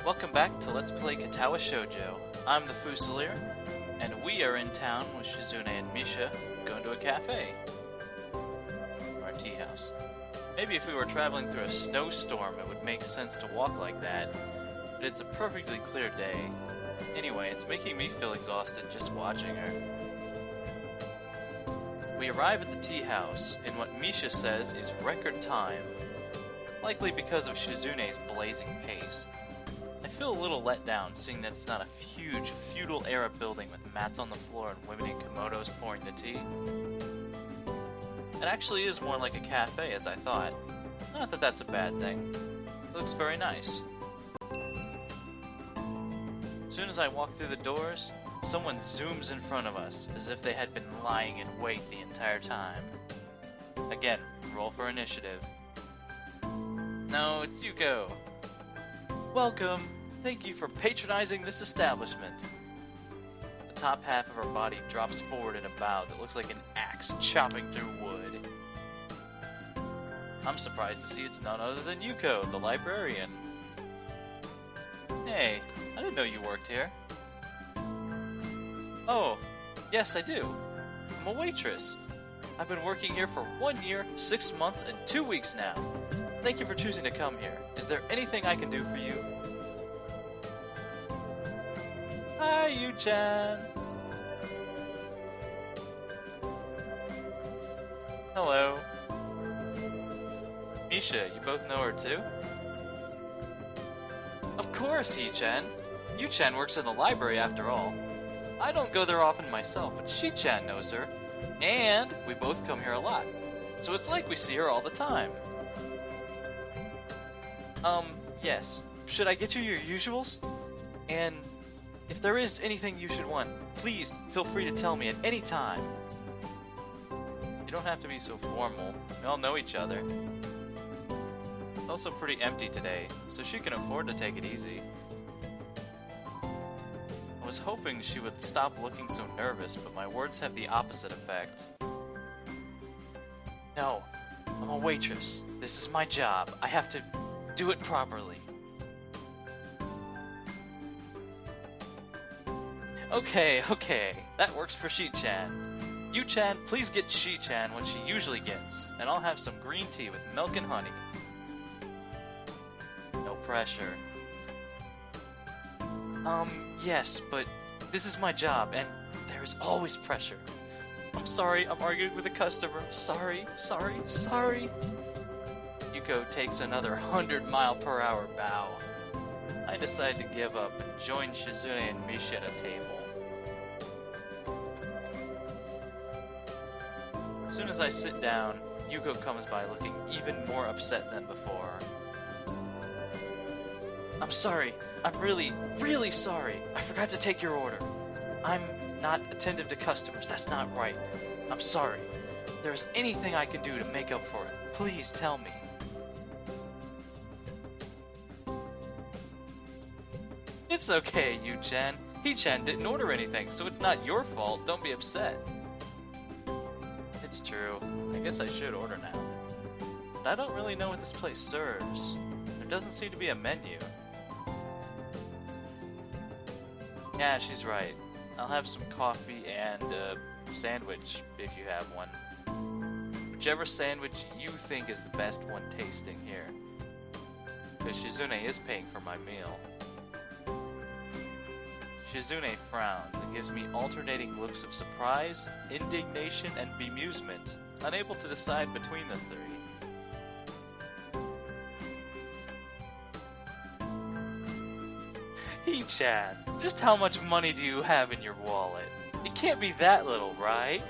Welcome back to Let's Play Katawa Shoujo. I'm the Fusilier, and we are in town with Shizune and Misha, going to a cafe. Or a tea house. Maybe if we were traveling through a snowstorm it would make sense to walk like that, but it's a perfectly clear day. Anyway, it's making me feel exhausted just watching her. We arrive at the tea house in what Misha says is record time, likely because of Shizune's blazing pace. I feel a little let down seeing that it's not a huge feudal-era building with mats on the floor and women in kimonos pouring the tea. It actually is more like a cafe as I thought. Not that that's a bad thing. It looks very nice. As soon as I walk through the doors, someone zooms in front of us as if they had been lying in wait the entire time. Again, roll for initiative. No, it's Yuko. Welcome! Thank you for patronizing this establishment. The top half of her body drops forward in a bow that looks like an axe chopping through wood. I'm surprised to see it's none other than Yuko, the librarian. Hey, I didn't know you worked here. Oh, yes I do. I'm a waitress. I've been working here for 1 year, 6 months, and 2 weeks now. Thank you for choosing to come here. Is there anything I can do for you? Hi, Yu-chan. Hello. Misha, you both know her too? Of course, Yi-chan. Yu-chan works in the library after all. I don't go there often myself, but Shi-chan knows her. And we both come here a lot. So it's like we see her all the time. Yes. Should I get you your usuals? And if there is anything you should want, please feel free to tell me at any time. You don't have to be so formal. We all know each other. It's also pretty empty today, so she can afford to take it easy. I was hoping she would stop looking so nervous, but my words have the opposite effect. No, I'm a waitress. This is my job. I have to do it properly. Okay, that works for Shi-chan. Yu-chan, please get Shi-chan what she usually gets, and I'll have some green tea with milk and honey. No pressure. Yes, but this is my job, and there's always pressure. I'm sorry, I'm arguing with a customer. Sorry. Yuko takes another 100-mile-per-hour bow. I decide to give up and join Shizune and Misha at a table. As soon as I sit down, Yuko comes by looking even more upset than before. I'm sorry. I'm really sorry. I forgot to take your order. I'm not attentive to customers. That's not right. I'm sorry. If there's anything I can do to make up for it, please tell me. It's okay, Yu-chan. He-chan didn't order anything, so it's not your fault. Don't be upset. It's true. I guess I should order now. But I don't really know what this place serves. There doesn't seem to be a menu. Yeah, she's right. I'll have some coffee and a sandwich, if you have one. Whichever sandwich you think is the best one tasting here. Because Shizune is paying for my meal. Shizune frowns and gives me alternating looks of surprise, indignation, and bemusement, unable to decide between the three. He-chan, just how much money do you have in your wallet? It can't be that little, right?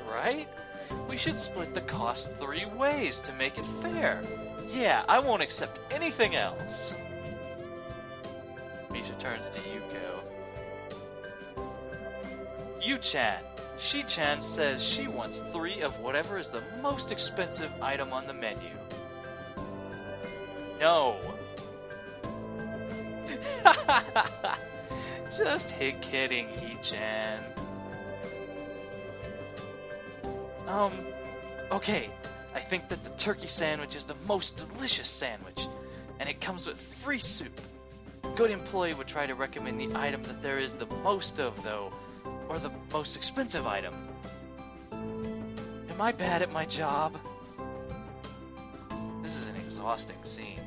We should split the cost 3 ways to make it fair. Yeah, I won't accept anything else. Misha turns to Yuko. Yu-chan, Shi-chan says she wants 3 of whatever is the most expensive item on the menu. No. Just kidding, He-chan. Okay. I think that the turkey sandwich is the most delicious sandwich, and it comes with free soup. Good employee would try to recommend the item that there is the most of, though, or the most expensive item. Am I bad at my job? This is an exhausting scene.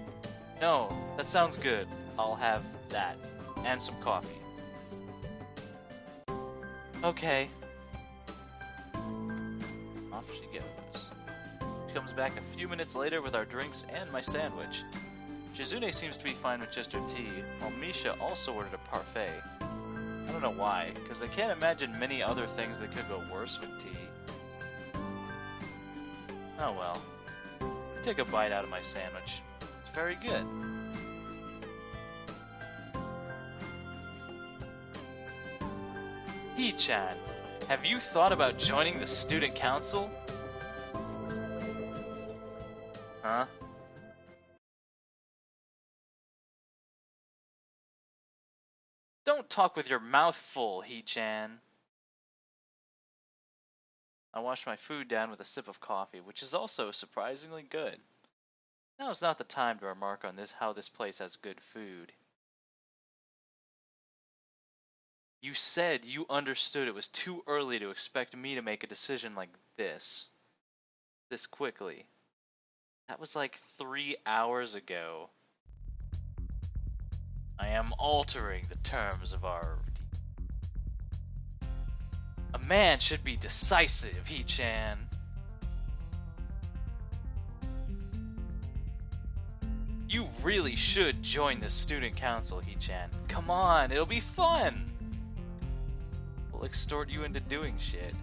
No, that sounds good. I'll have that. And some coffee. Okay. Off she goes. She comes back a few minutes later with our drinks and my sandwich. Shizune seems to be fine with just her tea, while Misha also ordered a parfait. I don't know why, because I can't imagine many other things that could go worse with tea. Oh well. I take a bite out of my sandwich. It's very good. Hee-chan, have you thought about joining the student council? Huh? Don't talk with your mouth full, Hee-chan. I wash my food down with a sip of coffee, which is also surprisingly good. Now is not the time to remark on how this place has good food. You said you understood it was too early to expect me to make a decision like this quickly. That was like 3 hours ago. I am altering the terms of our... A man should be decisive, Hee-chan. You really should join the student council, Hee-chan. Come on, it'll be fun! We'll extort you into doing shit.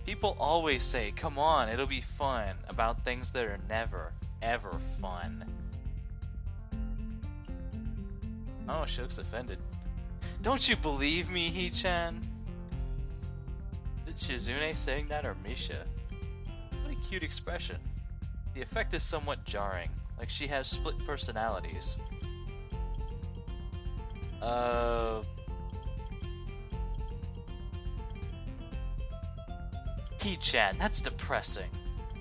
People always say, come on, it'll be fun, about things that are never, ever fun. Oh, she looks offended. Don't you believe me, Hee-chan? Is it Shizune saying that or Misha? What a cute expression. The effect is somewhat jarring, like she has split personalities. Hee-chan, that's depressing.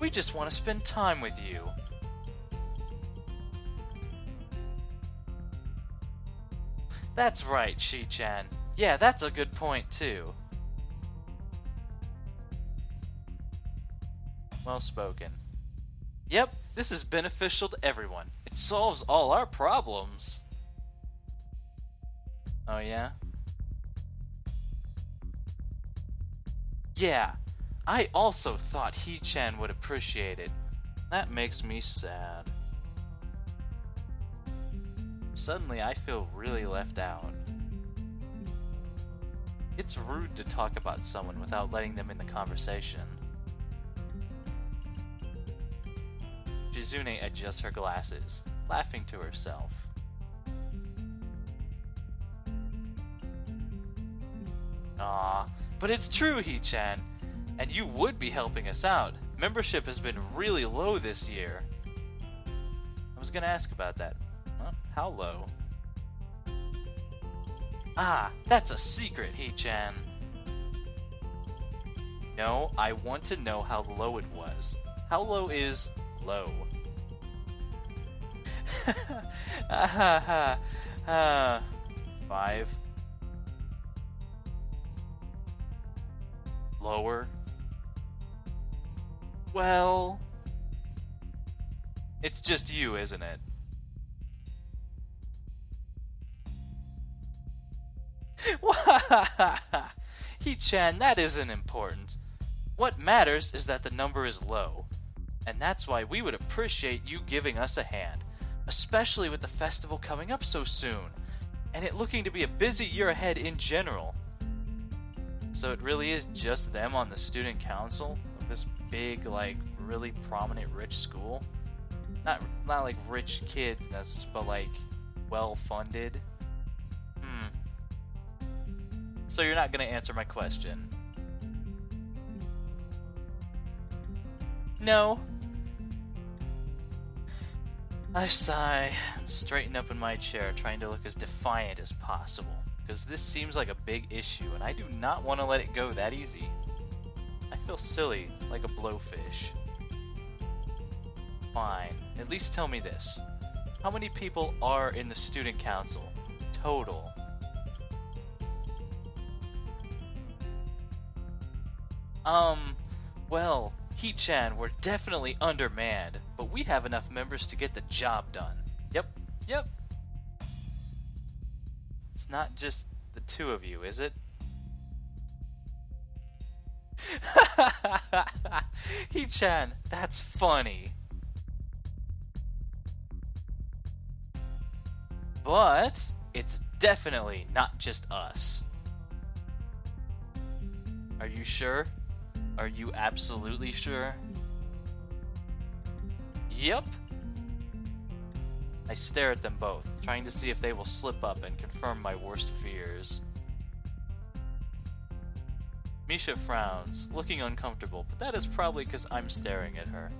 We just want to spend time with you. That's right, Shi-chan. Yeah, that's a good point, too. Well spoken. Yep, this is beneficial to everyone. It solves all our problems. Oh, yeah? Yeah, I also thought Hee-chan would appreciate it. That makes me sad. Suddenly, I feel really left out. It's rude to talk about someone without letting them in the conversation. Shizune adjusts her glasses, laughing to herself. Aw, but it's true, Hee-chan, and you would be helping us out. Membership has been really low this year. I was gonna ask about that. Huh? How low? Ah, that's a secret, Hee-chan. No, I want to know how low it was. How low is low? 5. Lower? Well... It's just you, isn't it? Hee-chan, that isn't important. What matters is that the number is low. And that's why we would appreciate you giving us a hand. Especially with the festival coming up so soon. And it looking to be a busy year ahead in general. So it really is just them on the student council of this big, like, really prominent rich school? Not like rich kids, but like well-funded. So you're not gonna answer my question? No. I sigh and straighten up in my chair, trying to look as defiant as possible, because this seems like a big issue, and I do not want to let it go that easy. I feel silly, like a blowfish. Fine, at least tell me this. How many people are in the student council? total. Well, Heat-chan, we're definitely undermanned, but we have enough members to get the job done. Yep. It's not just the two of you, is it? Heat-chan, that's funny. But it's definitely not just us. Are you sure? Are you absolutely sure? Yep. I stare at them both, trying to see if they will slip up and confirm my worst fears. Misha frowns, looking uncomfortable, but that is probably because I'm staring at her.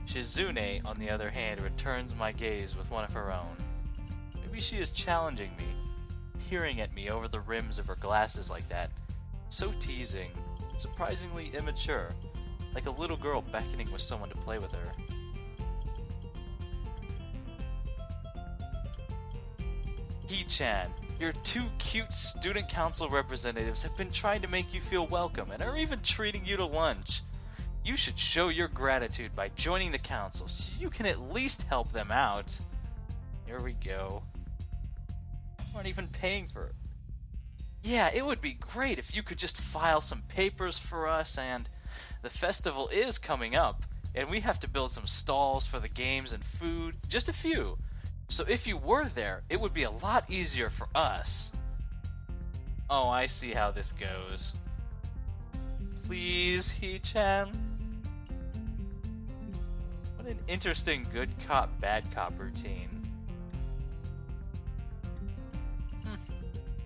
Shizune, on the other hand, returns my gaze with one of her own. Maybe she is challenging me, peering at me over the rims of her glasses like that. So teasing, surprisingly immature, like a little girl beckoning with someone to play with her. Heat-chan, your two cute student council representatives have been trying to make you feel welcome and are even treating you to lunch. You should show your gratitude by joining the council so you can at least help them out. Here we go. You aren't even paying for it. Yeah, it would be great if you could just file some papers for us, and the festival is coming up, and we have to build some stalls for the games and food, just a few. So if you were there, it would be a lot easier for us. Oh, I see how this goes. Please, Heat-chan. What an interesting good cop, bad cop routine.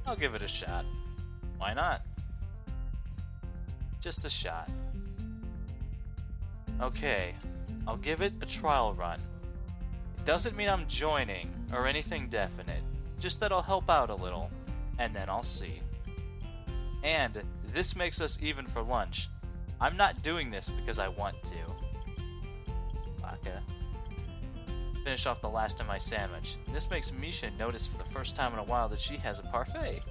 I'll give it a shot. Why not? Just a shot. Okay, I'll give it a trial run. It doesn't mean I'm joining or anything definite, just that I'll help out a little, and then I'll see. And this makes us even for lunch. I'm not doing this because I want to. Baka. Finish off the last of my sandwich. This makes Misha notice for the first time in a while that she has a parfait.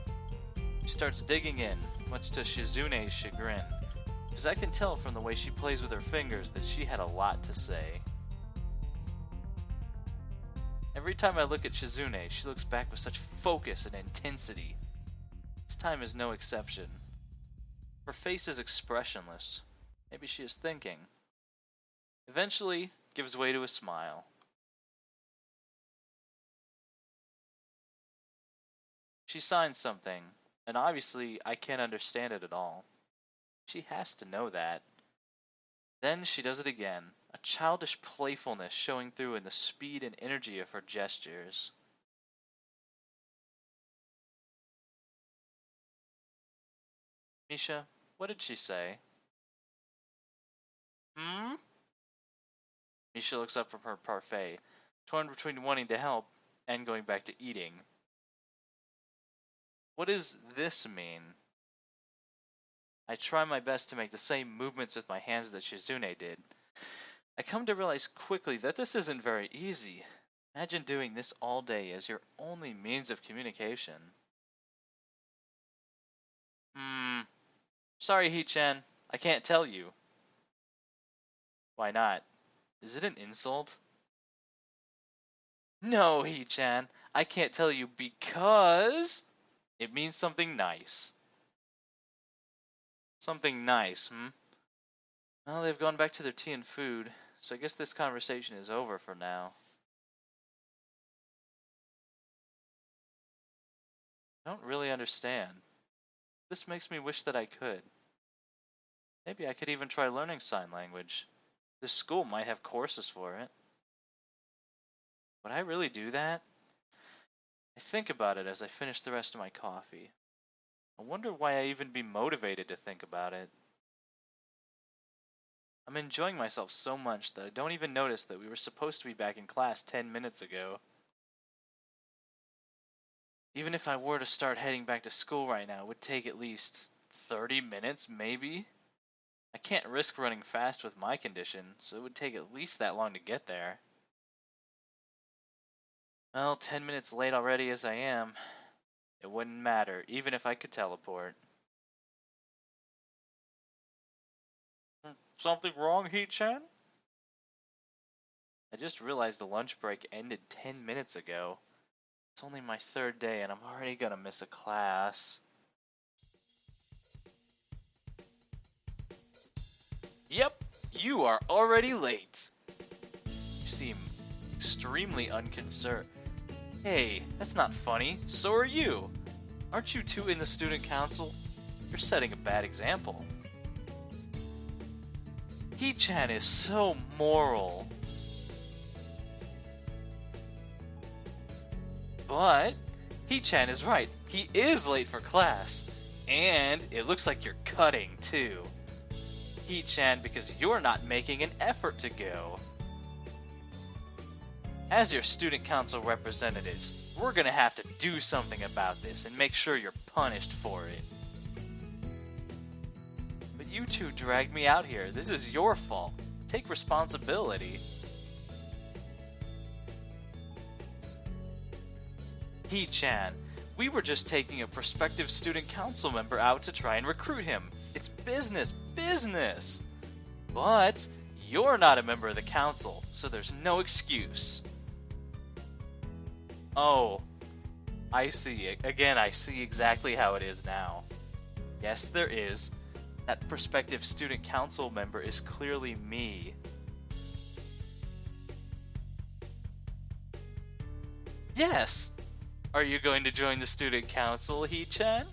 She starts digging in, much to Shizune's chagrin, because I can tell from the way she plays with her fingers that she had a lot to say. Every time I look at Shizune, she looks back with such focus and intensity. This time is no exception. Her face is expressionless. Maybe she is thinking. Eventually, gives way to a smile. She signs something, and obviously I can't understand it at all. She has to know that. Then she does it again, a childish playfulness showing through in the speed and energy of her gestures. Misha, what did she say? Hmm? Misha looks up from her parfait, torn between wanting to help and going back to eating. What does this mean? I try my best to make the same movements with my hands that Shizune did. I come to realize quickly that this isn't very easy. Imagine doing this all day as your only means of communication. Sorry, Heat-chan. I can't tell you. Why not? Is it an insult? No, Heat-chan. I can't tell you because it means something nice. Something nice, Well, they've gone back to their tea and food, so I guess this conversation is over for now. I don't really understand. This makes me wish that I could. Maybe I could even try learning sign language. This school might have courses for it. Would I really do that? I think about it as I finish the rest of my coffee. I wonder why I even be motivated to think about it. I'm enjoying myself so much that I don't even notice that we were supposed to be back in class 10 minutes ago. Even if I were to start heading back to school right now, it would take at least 30 minutes, maybe? I can't risk running fast with my condition, so it would take at least that long to get there. Well, 10 minutes late already as I am. It wouldn't matter, even if I could teleport. Something wrong, Heat-chan? I just realized the lunch break ended 10 minutes ago. It's only my third day and I'm already gonna miss a class. Yep, you are already late. You seem extremely unconcerned. Hey, that's not funny. So are you. Aren't you two in the student council? You're setting a bad example. He-chan is so moral. But He-chan is right. He is late for class. And it looks like you're cutting too. He-chan, because you're not making an effort to go. As your student council representatives, we're gonna have to do something about this and make sure you're punished for it. But you two dragged me out here. This is your fault. Take responsibility. He-chan, we were just taking a prospective student council member out to try and recruit him. It's business. But you're not a member of the council, so there's no excuse. Oh, I see. Again, I see exactly how it is now. Yes, there is. That prospective student council member is clearly me. Yes! Are you going to join the student council, He-chan?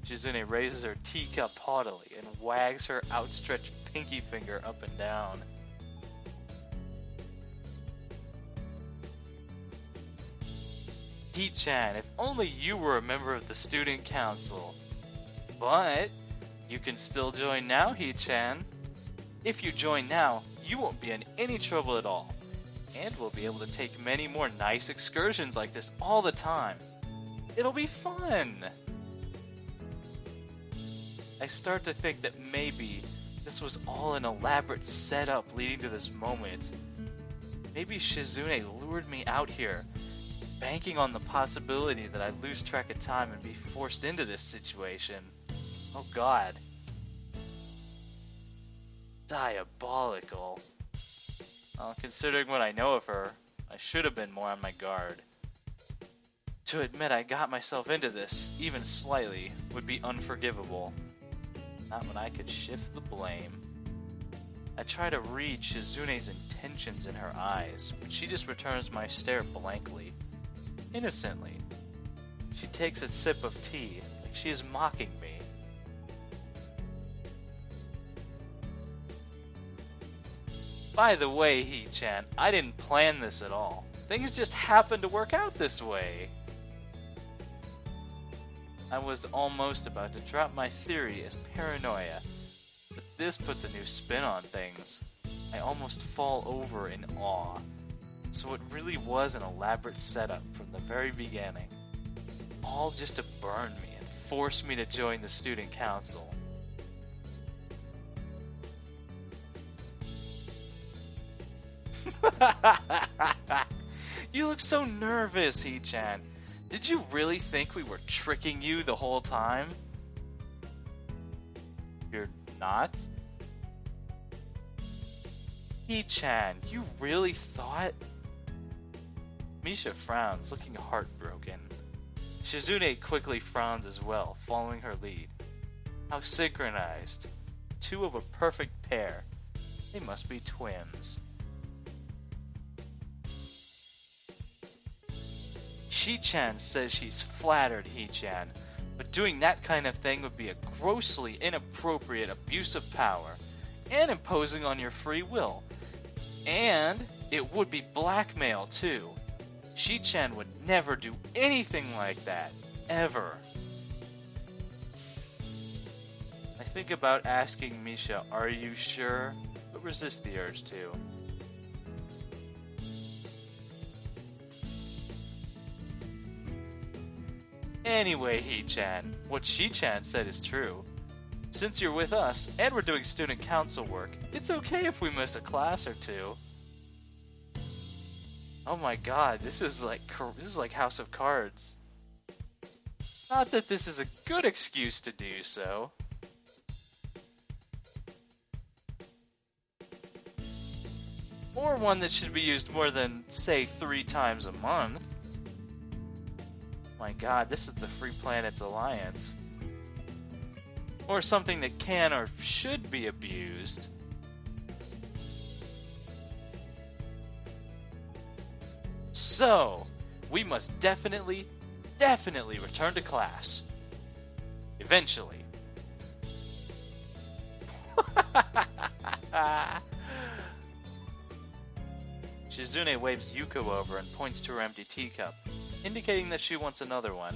Shizune raises her teacup haughtily and wags her outstretched pinky finger up and down. He-chan, if only you were a member of the student council. But you can still join now, He-chan. If you join now, you won't be in any trouble at all. And we'll be able to take many more nice excursions like this all the time. It'll be fun! I start to think that maybe this was all an elaborate setup leading to this moment. Maybe Shizune lured me out here, banking on the possibility that I'd lose track of time and be forced into this situation. Oh god. Diabolical. Well, considering what I know of her, I should have been more on my guard. To admit I got myself into this, even slightly, would be unforgivable. Not when I could shift the blame. I try to read Shizune's intentions in her eyes, but she just returns my stare blankly. Innocently. She takes a sip of tea, like she is mocking me. By the way, He-chan, I didn't plan this at all. Things just happened to work out this way. I was almost about to drop my theory as paranoia, but this puts a new spin on things. I almost fall over in awe. So it really was an elaborate setup from the very beginning. All just to burn me and force me to join the student council. You look so nervous, He-chan. Did you really think we were tricking you the whole time? You're not? He-chan, you really thought? Misha frowns, looking heartbroken. Shizune quickly frowns as well, following her lead. How synchronized. Two of a perfect pair. They must be twins. She-chan says she's flattered He-chan, but doing that kind of thing would be a grossly inappropriate abuse of power, and imposing on your free will. And it would be blackmail too. She-chan would never do anything like that, ever. I think about asking Misha, are you sure? But resist the urge to. Anyway, He-chan, what She-chan said is true. Since you're with us, and we're doing student council work, it's okay if we miss a class or two. Oh my god, this is like House of Cards. Not that this is a good excuse to do so. Or one that should be used more than, say, 3 times a month. My god, this is the Free Planets Alliance. Or something that can or should be abused. So, we must definitely return to class. Eventually. Shizune waves Yuko over and points to her empty teacup, indicating that she wants another one,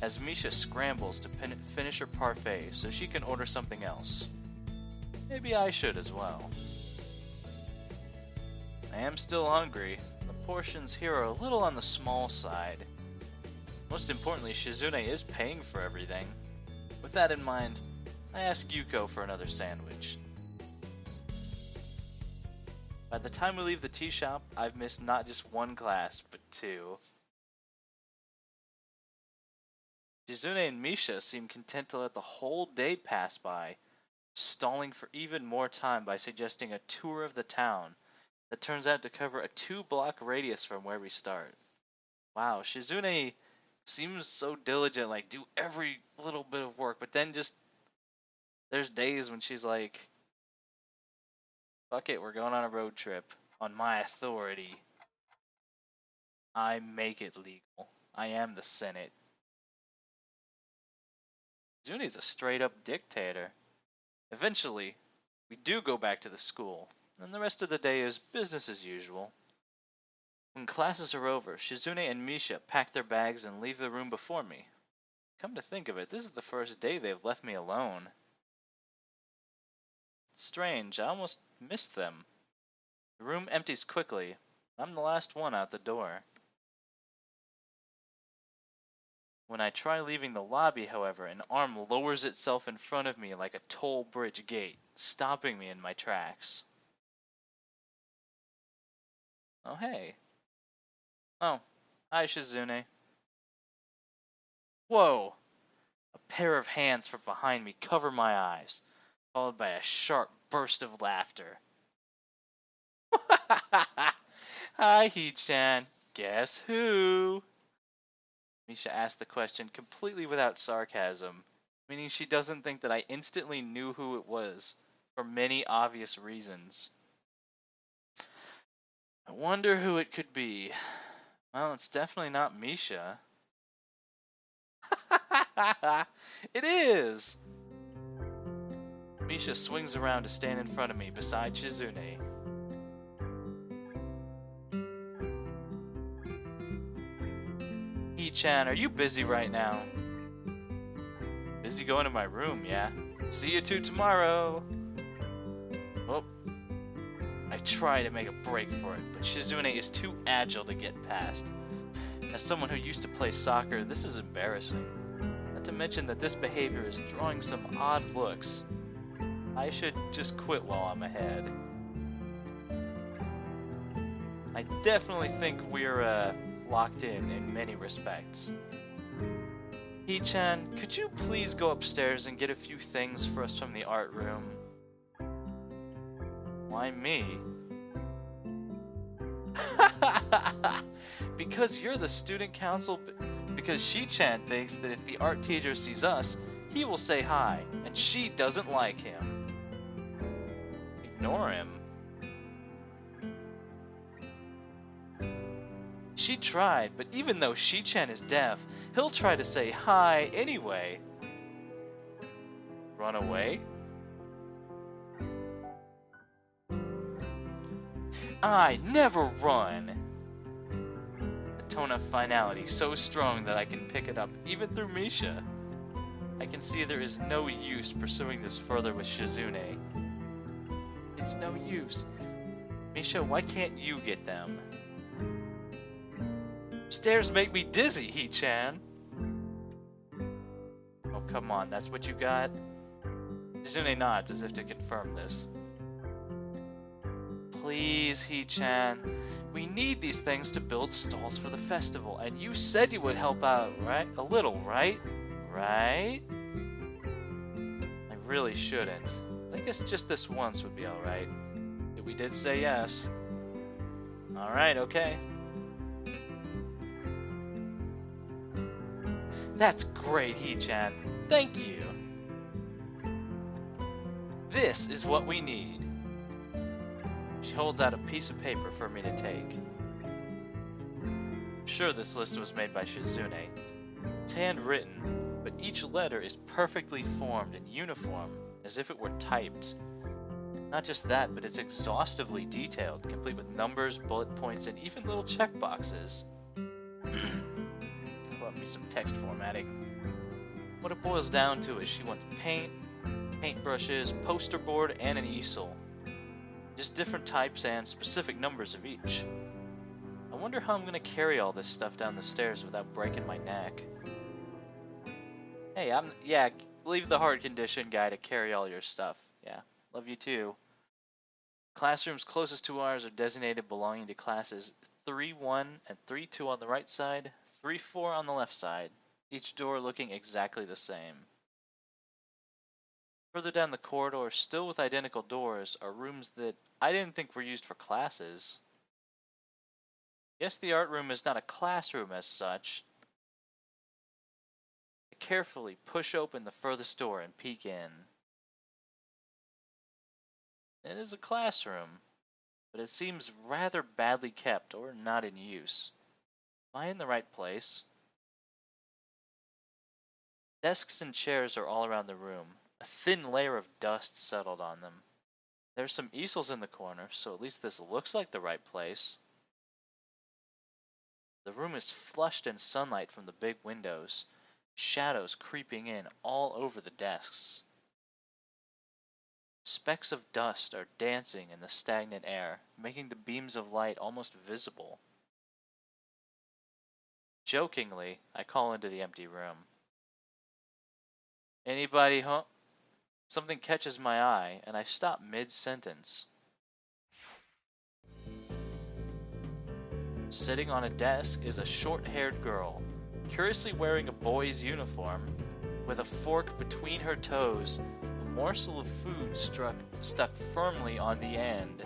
as Misha scrambles to finish her parfait so she can order something else. Maybe I should as well. I am still hungry. The portions here are a little on the small side. Most importantly, Shizune is paying for everything. With that in mind, I ask Yuko for another sandwich. By the time we leave the tea shop, I've missed not just 1 class, but 2. Shizune and Misha seem content to let the whole day pass by, stalling for even more time by suggesting a tour of the town that turns out to cover a 2-block radius from where we start. Wow, Shizune seems so diligent, like do every little bit of work, but then just there's days when she's like, fuck it, we're going on a road trip. On my authority. I make it legal. I am the Senate. Zune's a straight up dictator. Eventually, we do go back to the school, and the rest of the day is business as usual. When classes are over, Shizune and Misha pack their bags and leave the room before me. Come to think of it, this is the first day they've left me alone. It's strange, I almost missed them. The room empties quickly. I'm the last one out the door. When I try leaving the lobby, however, an arm lowers itself in front of me like a toll bridge gate, stopping me in my tracks. Oh, hey. Oh, hi, Shizune. Whoa! A pair of hands from behind me cover my eyes, followed by a sharp burst of laughter. Hi, Hee-chan. Guess who? Misha asked the question completely without sarcasm, meaning she doesn't think that I instantly knew who it was, for many obvious reasons. I wonder who it could be. Well, it's definitely not Misha. It is! Misha swings around to stand in front of me beside Shizune. Hee-chan, are you busy right now? Busy going to my room, yeah? See you two tomorrow! Well, I try to make a break for it, but Shizune is too agile to get past. As someone who used to play soccer, this is embarrassing. Not to mention that this behavior is drawing some odd looks. I should just quit while I'm ahead. I definitely think we're, locked in many respects. Hee-chan, could you please go upstairs and get a few things for us from the art room? Why me? Because you're the student council, because Shi-chan thinks that if the art teacher sees us, he will say hi, and she doesn't like him. Ignore him. She tried, but even though Shi-chan is deaf, he'll try to say hi anyway. Run away? I never run! A tone of finality so strong that I can pick it up even through Misha. I can see there is no use pursuing this further with Shizune. It's no use. Misha, why can't you get them? Stairs make me dizzy, Hee-chan. Oh, come on, that's what you got? Shizune nods as if to confirm this. Please, Hee-chan. We need these things to build stalls for the festival, and you said you would help out, right? A little, right? Right? I really shouldn't. I guess just this once would be alright. We did say yes. Alright, okay. That's great, Hee-chan. Thank you. This is what we need. She holds out a piece of paper for me to take. I'm sure this list was made by Shizune. It's handwritten, but each letter is perfectly formed and uniform, as if it were typed. Not just that, but it's exhaustively detailed, complete with numbers, bullet points, and even little checkboxes. Love me some text formatting. What it boils down to is she wants paint, paintbrushes, poster board, and an easel. Just different types and specific numbers of each. I wonder how I'm gonna carry all this stuff down the stairs without breaking my neck. Hey, leave the hard condition guy to carry all your stuff. Yeah, love you too. Classrooms closest to ours are designated belonging to classes 3-1 and 3-2 on the right side, 3-4 on the left side, each door looking exactly the same. Further down the corridor, still with identical doors, are rooms that I didn't think were used for classes. Guess the art room is not a classroom as such. I carefully push open the furthest door and peek in. It is a classroom, but it seems rather badly kept or not in use. Am I in the right place? Desks and chairs are all around the room. A thin layer of dust settled on them. There's some easels in the corner, so at least this looks like the right place. The room is flushed in sunlight from the big windows, shadows creeping in all over the desks. Specks of dust are dancing in the stagnant air, making the beams of light almost visible. Jokingly, I call into the empty room. Anybody home? Something catches my eye, and I stop mid-sentence. Sitting on a desk is a short-haired girl, curiously wearing a boy's uniform, with a fork between her toes, a morsel of food stuck firmly on the end.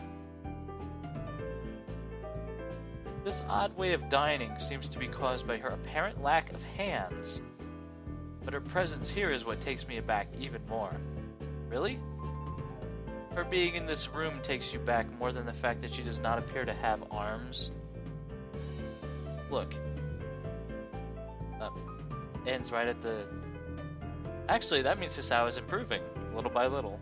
This odd way of dining seems to be caused by her apparent lack of hands, but her presence here is what takes me aback even more. Really? Her being in this room takes you back more than the fact that she does not appear to have arms. Look. Ends right at the... Actually, that means Hisao is improving, little by little.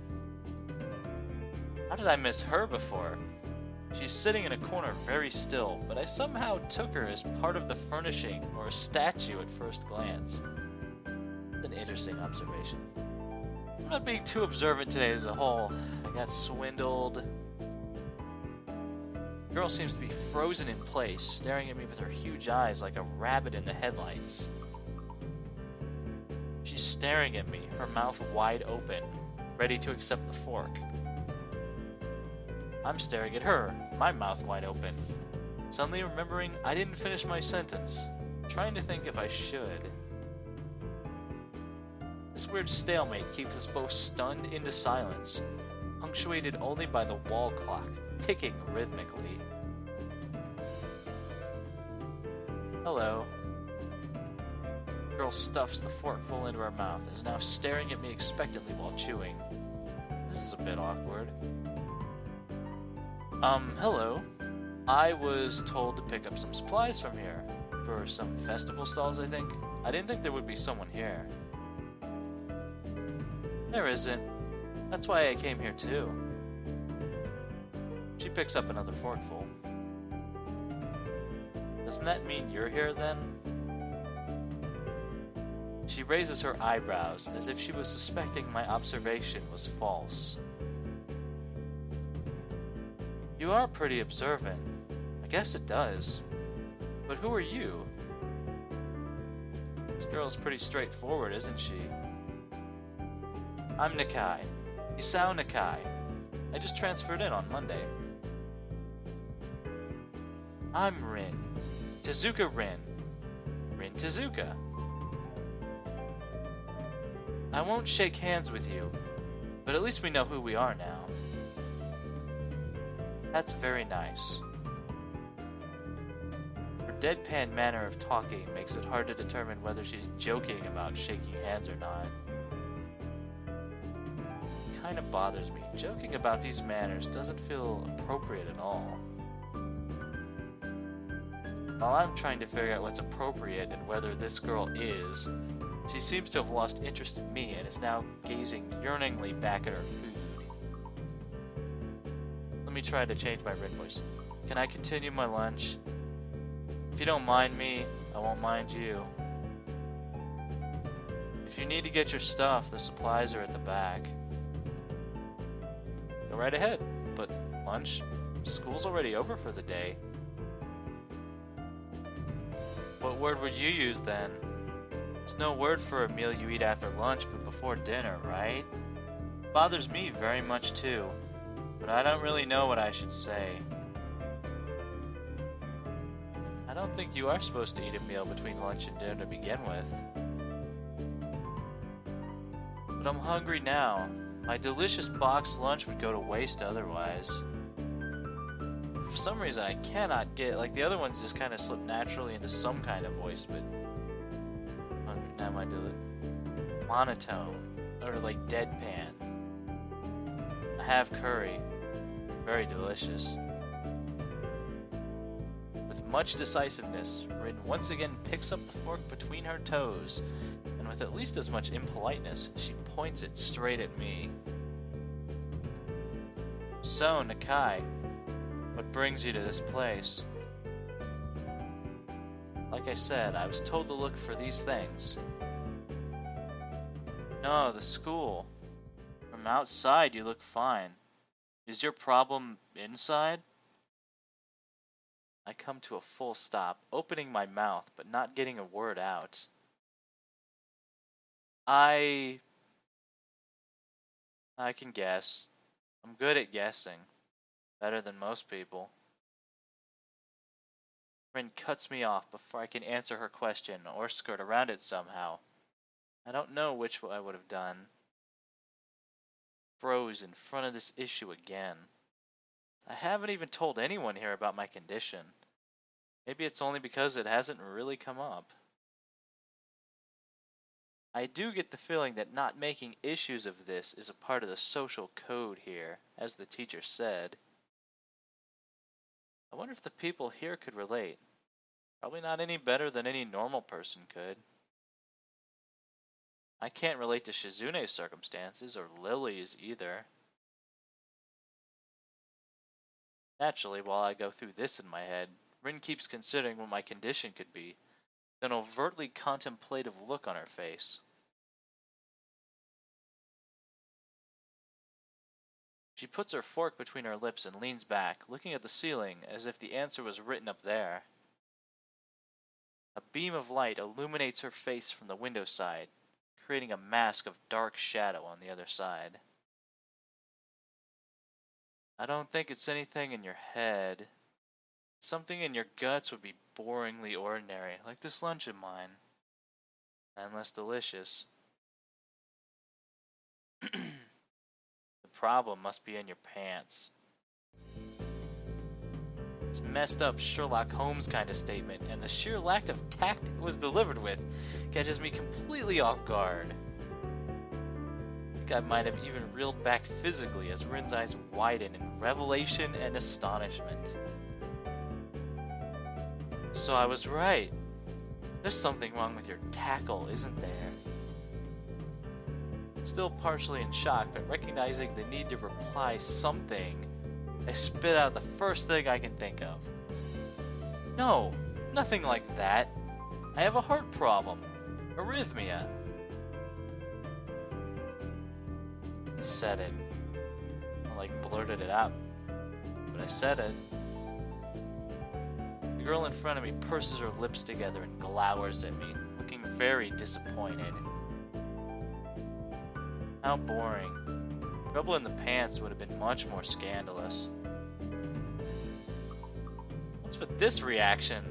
How did I miss her before? She's sitting in a corner very still, but I somehow took her as part of the furnishing or a statue at first glance. An interesting observation. I'm not being too observant today as a whole. I got swindled. The girl seems to be frozen in place, staring at me with her huge eyes like a rabbit in the headlights. She's staring at me, her mouth wide open, ready to accept the fork. I'm staring at her, my mouth wide open, suddenly remembering I didn't finish my sentence, trying to think if I should. This weird stalemate keeps us both stunned into silence, punctuated only by the wall clock, ticking rhythmically. Hello. The girl stuffs the forkful into her mouth and is now staring at me expectantly while chewing. This is a bit awkward. Hello. I was told to pick up some supplies from here. For some festival stalls, I think. I didn't think there would be someone here. There isn't. That's why I came here too. She picks up another forkful. Doesn't that mean you're here then? She raises her eyebrows as if she was suspecting my observation was false. You are pretty observant. I guess it does. But who are you? This girl's pretty straightforward, isn't she? I'm Nakai. Hisao Nakai. I just transferred in on Monday. I'm Rin. Tezuka Rin. Rin Tezuka. I won't shake hands with you, but at least we know who we are now. That's very nice. Her deadpan manner of talking makes it hard to determine whether she's joking about shaking hands or not. It kind of bothers me. Joking about these manners doesn't feel appropriate at all. While I'm trying to figure out what's appropriate and whether this girl is, she seems to have lost interest in me and is now gazing yearningly back at her food. Let me try to change my red voice. Can I continue my lunch? If you don't mind me, I won't mind you. If you need to get your stuff, the supplies are at the back. Go right ahead, but lunch? School's already over for the day. What word would you use then? There's no word for a meal you eat after lunch but before dinner, right? It bothers me very much too, but I don't really know what I should say. I don't think you are supposed to eat a meal between lunch and dinner to begin with. But I'm hungry now. My delicious boxed lunch would go to waste otherwise. For some reason I cannot get, like the other ones just kind of slip naturally into some kind of voice, but now I do it monotone, or like deadpan. I have curry, very delicious. With much decisiveness, Rin once again picks up the fork between her toes, and with at least as much impoliteness, she points it straight at me. So, Nakai, what brings you to this place? Like I said, I was told to look for these things. No, the school. From outside you look fine. Is your problem inside? I come to a full stop, opening my mouth, but not getting a word out. I can guess. I'm good at guessing. Better than most people. Rin cuts me off before I can answer her question or skirt around it somehow. I don't know which I would have done. Froze in front of this issue again. I haven't even told anyone here about my condition. Maybe it's only because it hasn't really come up. I do get the feeling that not making issues of this is a part of the social code here, as the teacher said. I wonder if the people here could relate. Probably not any better than any normal person could. I can't relate to Shizune's circumstances, or Lily's either. Naturally, while I go through this in my head, Rin keeps considering what my condition could be, an overtly contemplative look on her face. She puts her fork between her lips and leans back, looking at the ceiling as if the answer was written up there. A beam of light illuminates her face from the window side, creating a mask of dark shadow on the other side. I don't think it's anything in your head. Something in your guts would be boringly ordinary, like this lunch of mine. And less delicious. The problem must be in your pants. It's messed up Sherlock Holmes kind of statement, and the sheer lack of tact it was delivered with catches me completely off guard. I think I might have even reeled back physically as Rin's eyes widen in revelation and astonishment. So I was right. There's something wrong with your tackle, isn't there? Still partially in shock, but recognizing the need to reply something, I spit out the first thing I can think of. No, nothing like that. I have a heart problem. Arrhythmia. I said it. I blurted it out. But I said it. The girl in front of me purses her lips together and glowers at me, looking very disappointed. How boring. Trouble in the pants would have been much more scandalous. What's But this reaction...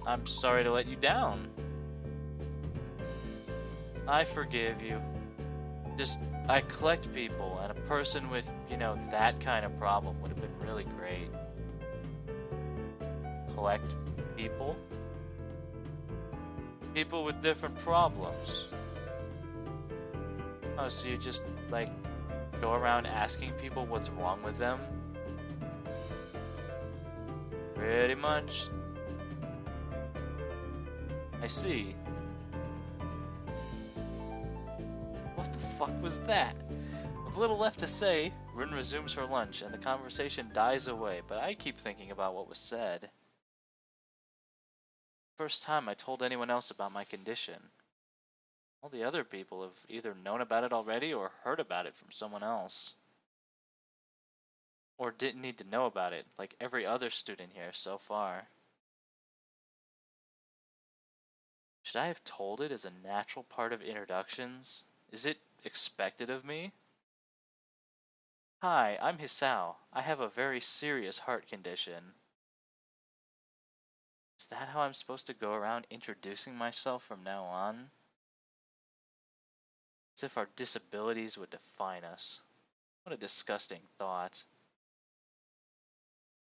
I'm sorry to let you down. I forgive you. Just, I collect people, and a person with, you know, that kind of problem would have been really great. Collect people? People with different problems. Oh, so you just, like, go around asking people what's wrong with them? Pretty much. I see. What the fuck was that? With little left to say, Rin resumes her lunch and the conversation dies away, but I keep thinking about what was said. First time I told anyone else about my condition. All the other people have either known about it already or heard about it from someone else. Or didn't need to know about it, like every other student here so far. Should I have told it as a natural part of introductions? Is it expected of me? Hi, I'm Hisao. I have a very serious heart condition. Is that how I'm supposed to go around introducing myself from now on? As if our disabilities would define us. What a disgusting thought.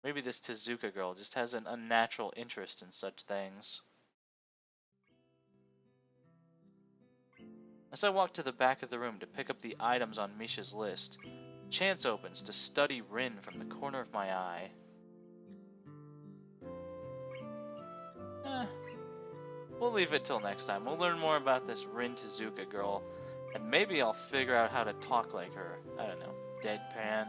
Maybe this Tezuka girl just has an unnatural interest in such things. As I walk to the back of the room to pick up the items on Misha's list, chance opens to study Rin from the corner of my eye. We'll leave it till next time. We'll learn more about this Rin Tezuka girl, and maybe I'll figure out how to talk like her. I don't know. Deadpan.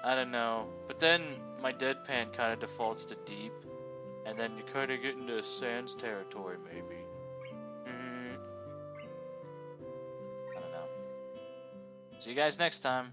I don't know. But then my deadpan kind of defaults to deep, and then you kind of get into Sans territory, maybe. I don't know. See you guys next time.